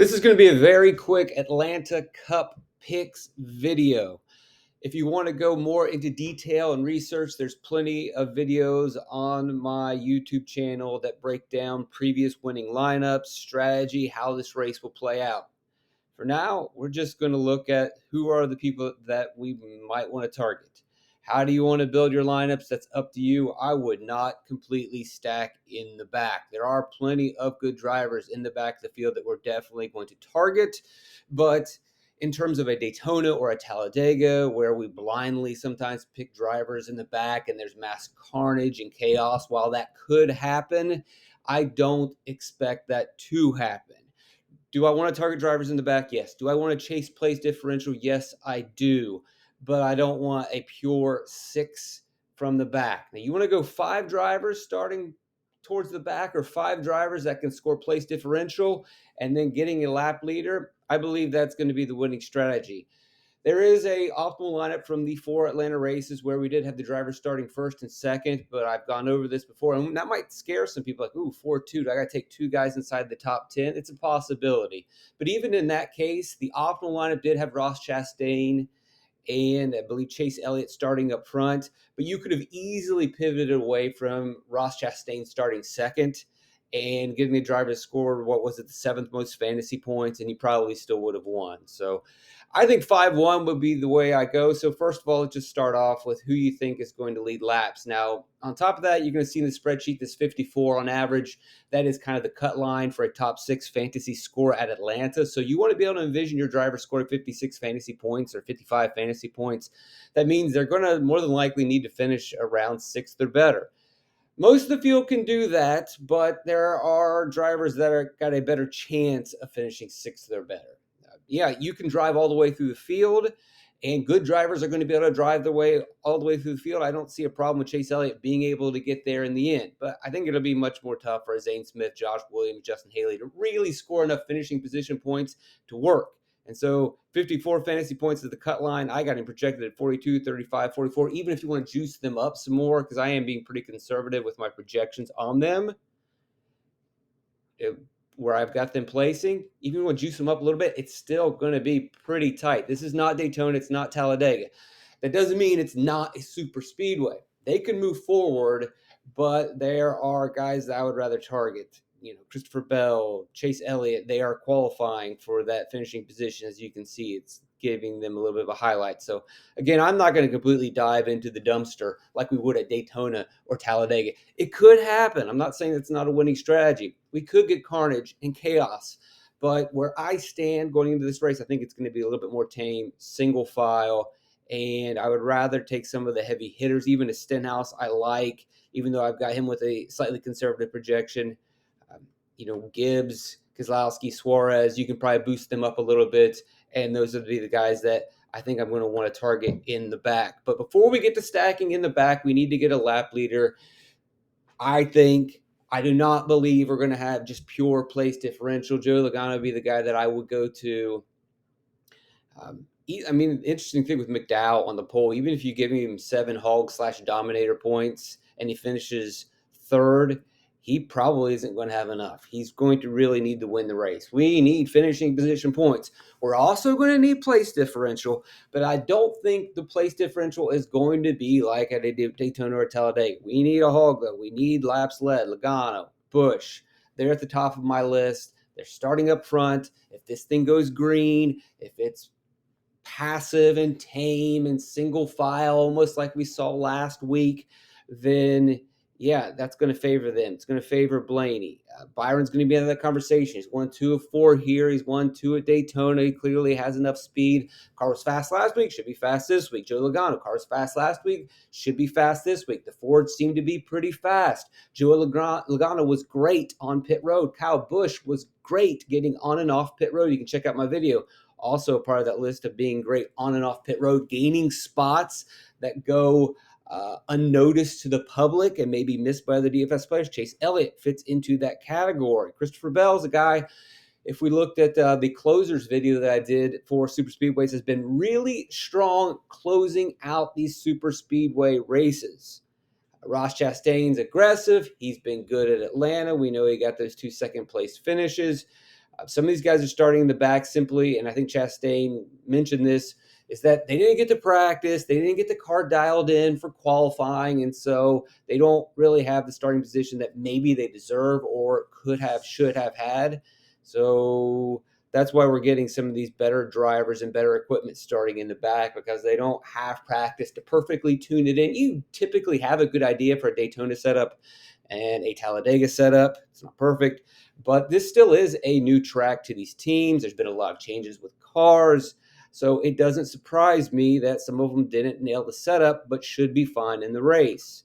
This is going to be a very quick Atlanta Cup picks video. If you want to go more into detail and research, there's plenty of videos on my YouTube channel that break down previous winning lineups, strategy, how this race will play out. For now, we're just going to look at who are the people that we might want to target. How do you want to build your lineups? That's up to you. I would not completely stack in the back. There are plenty of good drivers in the back of the field that we're definitely going to target. But in terms of a Daytona or a Talladega, where we blindly sometimes pick drivers in the back and there's mass carnage and chaos, while that could happen, I don't expect that to happen. Do I want to target drivers in the back? Yes. Do I want to chase place differential? Yes, I do. But I don't want a pure 6 from the back. Now, you want to go 5 drivers starting towards the back, or 5 drivers that can score place differential and then getting a lap leader? I believe that's going to be the winning strategy. There is a optimal lineup from the 4 Atlanta races where we did have the drivers starting first and second, but I've gone over this before, and that might scare some people like, ooh, 4-2, I got to take 2 guys inside the top 10. It's a possibility. But even in that case, the optimal lineup did have Ross Chastain and I believe Chase Elliott starting up front, but you could have easily pivoted away from Ross Chastain starting second and getting the driver to score, what was it, the 7th most fantasy points, and he probably still would have won. So I think 5-1 would be the way I go. So first of all, let's just start off with who you think is going to lead laps. Now, on top of that, you're going to see in the spreadsheet this 54 on average. That is kind of the cut line for a top 6 fantasy score at Atlanta. So you want to be able to envision your driver scoring 56 fantasy points or 55 fantasy points. That means they're going to more than likely need to finish around 6th or better. Most of the field can do that, but there are drivers that are got a better chance of finishing 6th or better. Yeah, you can drive all the way through the field, and good drivers are going to be able to drive their way all the way through the field. I don't see a problem with Chase Elliott being able to get there in the end, but I think it'll be much more tough for Zane Smith, Josh Williams, Justin Haley to really score enough finishing position points to work. And so 54 fantasy points at the cut line. I got him projected at 42, 35, 44, even if you want to juice them up some more, because I am being pretty conservative with my projections on them. Where I've got them placing, even when juice them up a little bit, it's still going to be pretty tight. This is not Daytona. It's not Talladega. That doesn't mean it's not a super speedway. They can move forward, but there are guys that I would rather target. Christopher Bell, Chase Elliott, they are qualifying for that finishing position. As you can see, it's giving them a little bit of a highlight. So again, I'm not going to completely dive into the dumpster like we would at Daytona or Talladega. It could happen. I'm not saying it's not a winning strategy. We could get carnage and chaos, but where I stand going into this race, I think it's going to be a little bit more tame, single file, and I would rather take some of the heavy hitters. Even a Stenhouse I like, even though I've got him with a slightly conservative projection. Gibbs, Keselowski, Suarez, you can probably boost them up a little bit, and those would be the guys that I think I'm going to want to target in the back. But before we get to stacking in the back, we need to get a lap leader. I do not believe we're going to have just pure place differential. Joe Logano would be the guy that I would go to. Interesting thing with McDowell on the pole, even if you give him 7 hog/dominator points and he finishes 3rd, he probably isn't going to have enough. He's going to really need to win the race. We need finishing position points. We're also going to need place differential, but I don't think the place differential is going to be like at a Daytona or Talladega. We need a hog, though. We need laps led. Logano, Busch, they're at the top of my list. They're starting up front. If this thing goes green, if it's passive and tame and single file, almost like we saw last week, then yeah, that's going to favor them. It's going to favor Blaney. Byron's going to be in that conversation. He's won 2 of 4 here. He's won 2 at Daytona. He clearly has enough speed. Car was fast last week, should be fast this week. Joe Logano, car was fast last week, should be fast this week. The Fords seem to be pretty fast. Joe Logano was great on pit road. Kyle Busch was great getting on and off pit road. You can check out my video. Also part of that list of being great on and off pit road, gaining spots that go unnoticed to the public and maybe missed by other DFS players. Chase Elliott fits into that category. Christopher Bell's a guy, if we looked at the closers video that I did for Super Speedways, has been really strong closing out these Super Speedway races. Ross Chastain's aggressive. He's been good at Atlanta. We know he got those 2 second place finishes. Some of these guys are starting in the back simply, and I think Chastain mentioned this, is that they didn't get to practice. They didn't get the car dialed in for qualifying, and so they don't really have the starting position that maybe they deserve or should have had. So that's why we're getting some of these better drivers and better equipment starting in the back, because they don't have practice to perfectly tune it in. You typically have a good idea for a Daytona setup and a Talladega setup. It's not perfect, but this still is a new track to these teams. There's been a lot of changes with cars. So it doesn't surprise me that some of them didn't nail the setup, but should be fine in the race.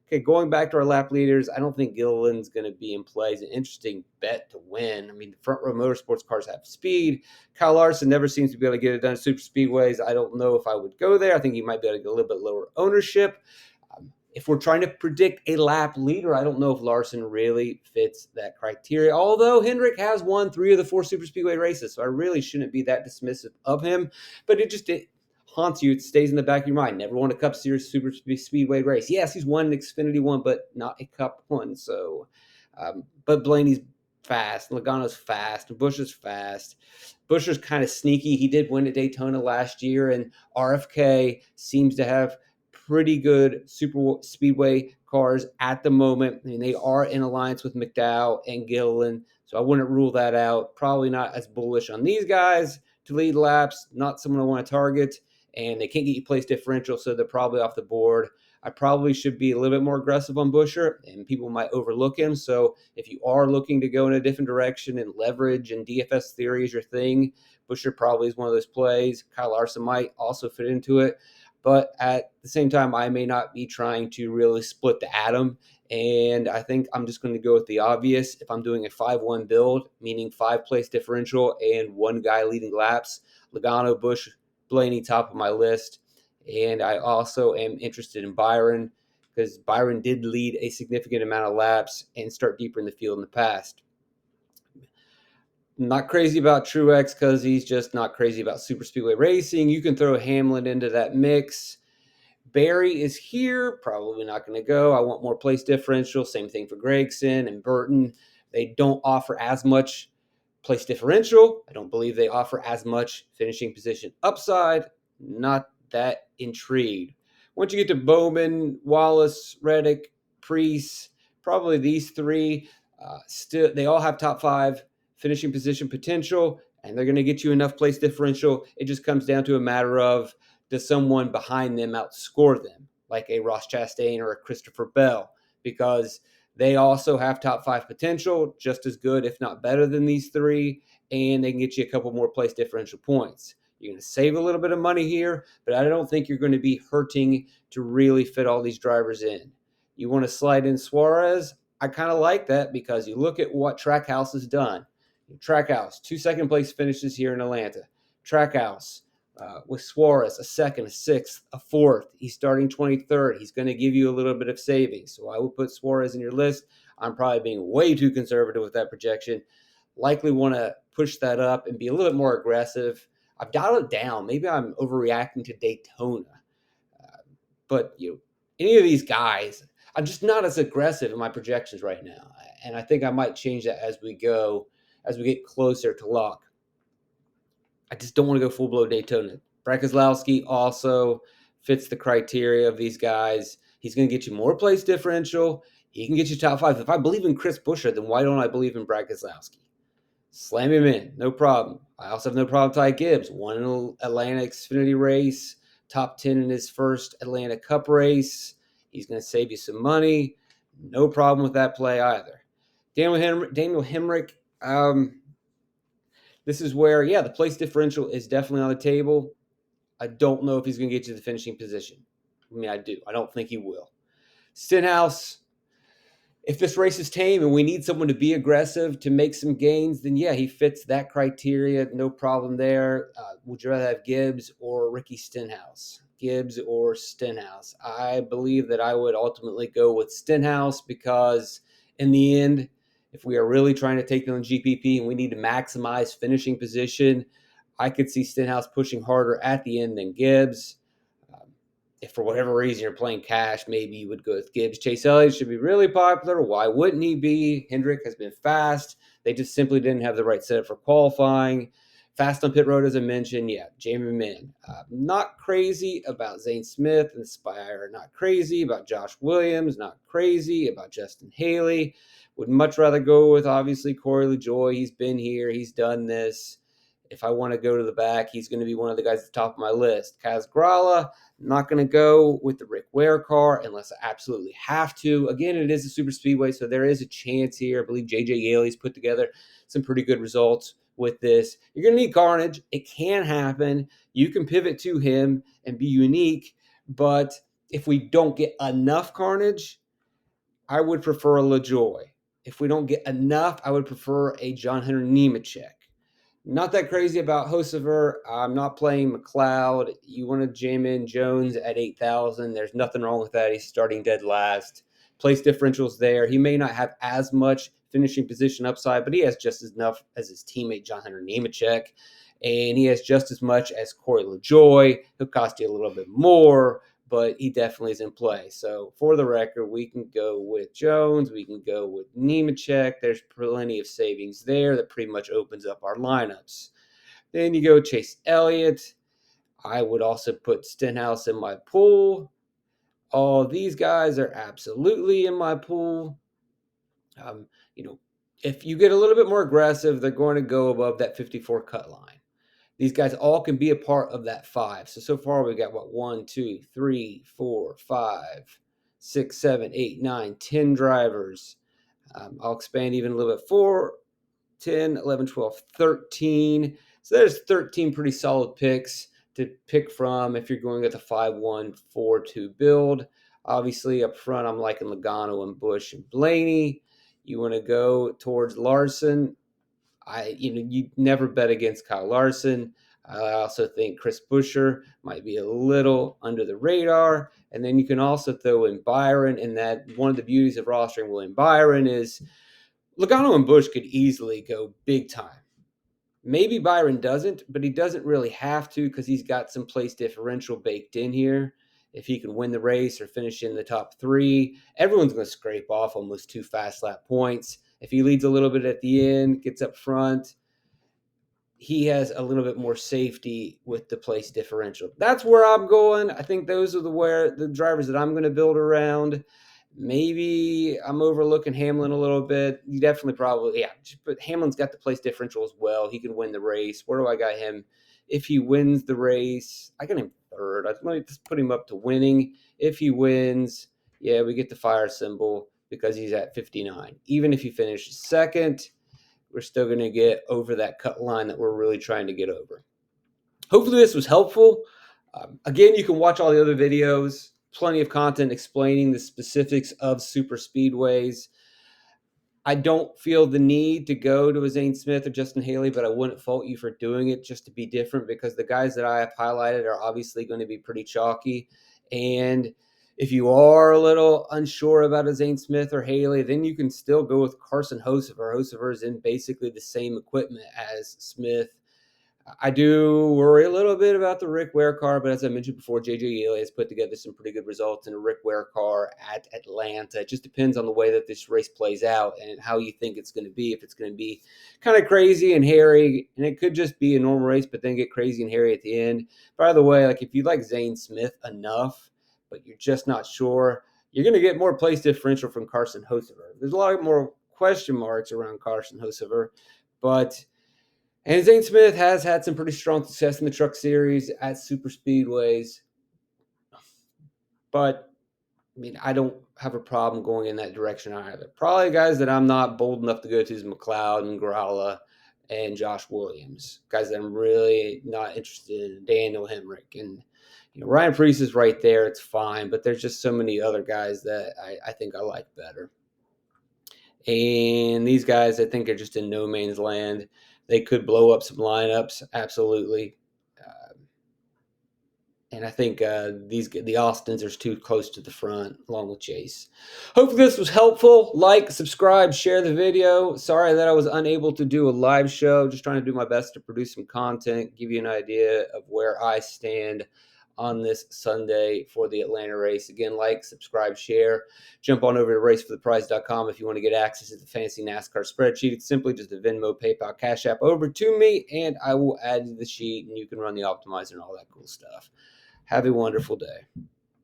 Okay, going back to our lap leaders, I don't think Gilliland's going to be in play. It's an interesting bet to win. I mean, the front row motorsports cars have speed. Kyle Larson never seems to be able to get it done at super speedways. I don't know if I would go there. I think he might be able to get a little bit lower ownership. If we're trying to predict a lap leader, I don't know if Larson really fits that criteria, although Hendrick has won 3 of the 4 super speedway races, so I really shouldn't be that dismissive of him. But it haunts you. It stays in the back of your mind. Never won a Cup Series super speedway race. Yes, he's won an Xfinity one, but not a Cup one. So, but Blaney's fast, Logano's fast, and Busch is fast. Buescher's kind of sneaky. He did win at Daytona last year, and RFK seems to have pretty good super speedway cars at the moment. I mean, they are in alliance with McDowell and Gilliland, so I wouldn't rule that out. Probably not as bullish on these guys to lead laps. Not someone I want to target, and they can't get you place differential, so they're probably off the board. I probably should be a little bit more aggressive on Buescher, and people might overlook him. So if you are looking to go in a different direction and leverage and DFS theory is your thing, Buescher probably is one of those plays. Kyle Larson might also fit into it. But at the same time, I may not be trying to really split the atom. And I think I'm just going to go with the obvious. If I'm doing a 5-1 build, meaning 5 place differential and one guy leading laps, Logano, Busch, Blaney, top of my list. And I also am interested in Byron, because Byron did lead a significant amount of laps and start deeper in the field in the past. Not crazy about Truex because he's just not crazy about super speedway racing. You can throw Hamlin into that mix. Barry is here, probably not going to go. I want more place differential. Same thing for Gregson and Burton. They don't offer as much place differential. I don't believe they offer as much finishing position upside. Not that intrigued. Once you get to Bowman, Wallace, Reddick, Priest, probably these 3, still they all have top 5 finishing position potential, and they're going to get you enough place differential. It just comes down to a matter of, does someone behind them outscore them, like a Ross Chastain or a Christopher Bell, because they also have top 5 potential, just as good, if not better than these 3, and they can get you a couple more place differential points. You're going to save a little bit of money here, but I don't think you're going to be hurting to really fit all these drivers in. You want to slide in Suarez? I kind of like that, because you look at what Trackhouse has done. Trackhouse, 2 second place finishes here in Atlanta. Trackhouse, with Suarez, a 2nd, a 6th, a 4th. He's starting 23rd. He's going to give you a little bit of savings. So I would put Suarez in your list. I'm probably being way too conservative with that projection. Likely want to push that up and be a little bit more aggressive. I've dialed it down. Maybe I'm overreacting to Daytona. But any of these guys, I'm just not as aggressive in my projections right now. And I think I might change that as we get closer to lock. I just don't want to go full-blown Daytona. Brad Keselowski also fits the criteria of these guys. He's going to get you more place differential. He can get you top 5. If I believe in Chris Buescher, then why don't I believe in Brad Keselowski? Slam him in, no problem. I also have no problem with Ty Gibbs. Won an Atlanta Xfinity race, top 10 in his first Atlanta Cup race. He's going to save you some money. No problem with that play either. Daniel Hemrick, this is where, the place differential is definitely on the table. I don't know if he's going to get you the finishing position. I mean, I do. I don't think he will. Stenhouse, if this race is tame and we need someone to be aggressive to make some gains, then he fits that criteria. No problem there. Would you rather have Gibbs or Ricky Stenhouse? Gibbs or Stenhouse? I believe that I would ultimately go with Stenhouse, because in the end, if we are really trying to take down GPP and we need to maximize finishing position, I could see Stenhouse pushing harder at the end than Gibbs. if for whatever reason you're playing cash, maybe you would go with Gibbs. Chase Elliott should be really popular. Why wouldn't he be? Hendrick has been fast. They just simply didn't have the right setup for qualifying. Fast on pit road, as I mentioned. Yeah, Jamie Min. Not crazy about Zane Smith and Spire. Not crazy about Josh Williams. Not crazy about Justin Haley. Would much rather go with, obviously, Corey LaJoie. He's been here. He's done this. If I want to go to the back, he's going to be one of the guys at the top of my list. Kaz Grala, I'm not going to go with the Rick Ware car unless I absolutely have to. Again, it is a super speedway, so there is a chance here. I believe J.J. Yaley's put together some pretty good results with this. You're going to need Carnage. It can happen. You can pivot to him and be unique, but if we don't get enough Carnage, I would prefer a LaJoie. If we don't get enough, I would prefer a John Hunter Nemechek. Not that crazy about Hocevar. I'm not playing McLeod. You want to jam in Jones at 8,000. There's nothing wrong with that. He's starting dead last. Place differentials there. He may not have as much finishing position upside, but he has just as enough as his teammate John Hunter Nemechek. And he has just as much as Corey LaJoie. He'll cost you a little bit more, but he definitely is in play. So for the record, we can go with Jones. We can go with Nemechek. There's plenty of savings there. That pretty much opens up our lineups. Then you go Chase Elliott. I would also put Stenhouse in my pool. All these guys are absolutely in my pool. If you get a little bit more aggressive, they're going to go above that 54 cut line. These guys all can be a part of that 5. So far we got 1, 2, 3, 4, 5, 6, 7, 8, 9, 10 drivers. I'll expand even a little bit. 4, 10, 11, 12, 13. So there's 13 pretty solid picks to pick from if you're going with a 5-1-4-2 build. Obviously up front I'm liking Logano and Busch and Blaney. You want to go towards Larson. You never bet against Kyle Larson. I also think Chris Buescher might be a little under the radar. And then you can also throw in Byron, and that one of the beauties of rostering William Byron is Logano and Busch could easily go big time. Maybe Byron doesn't, but he doesn't really have to because he's got some place differential baked in here. If he can win the race or finish in the top 3, everyone's going to scrape off almost 2 fast lap points. If he leads a little bit at the end, gets up front, he has a little bit more safety with the place differential. That's where I'm going. I think those are the drivers that I'm going to build around. Maybe I'm overlooking Hamlin a little bit. You definitely probably, yeah. But Hamlin's got the place differential as well. He can win the race. Where do I got him? If he wins the race, I got him 3rd. Let me just put him up to winning. If he wins, yeah, we get the fire symbol because he's at 59. Even if he finishes 2nd, we're still going to get over that cut line that we're really trying to get over. Hopefully this was helpful. Again, you can watch all the other videos. Plenty of content explaining the specifics of super speedways. I don't feel the need to go to a Zane Smith or Justin Haley, but I wouldn't fault you for doing it just to be different because the guys that I have highlighted are obviously going to be pretty chalky. And if you are a little unsure about a Zane Smith or Haley, then you can still go with Carson Hocevar. Hocevar is in basically the same equipment as Smith. I do worry a little bit about the Rick Ware car, but as I mentioned before, J.J. Yaley has put together some pretty good results in a Rick Ware car at Atlanta. It just depends on the way that this race plays out and how you think it's going to be. If it's going to be kind of crazy and hairy, and it could just be a normal race, but then get crazy and hairy at the end. By the way, if you like Zane Smith enough, but you're just not sure, you're going to get more place differential from Carson Hocevar. There's a lot more question marks around Carson Hocevar, and Zane Smith has had some pretty strong success in the truck series at super speedways. But, I don't have a problem going in that direction either. Probably guys that I'm not bold enough to go to is McLeod and Grala and Josh Williams. Guys that I'm really not interested in. Daniel Hemrick. And, Ryan Preece is right there. It's fine. But there's just so many other guys that I think I like better. And these guys, I think, are just in no man's land. They could blow up some lineups, absolutely. And I think the Austins are too close to the front, along with Chase. Hopefully this was helpful. Like, subscribe, share the video. Sorry that I was unable to do a live show. Just trying to do my best to produce some content, give you an idea of where I stand on this Sunday for the Atlanta race. Again, like, subscribe, share. Jump on over to racefortheprize.com if you want to get access to the fancy NASCAR spreadsheet. It's simply just a Venmo, PayPal, Cash App over to me, and I will add to the sheet, and you can run the optimizer and all that cool stuff. Have a wonderful day.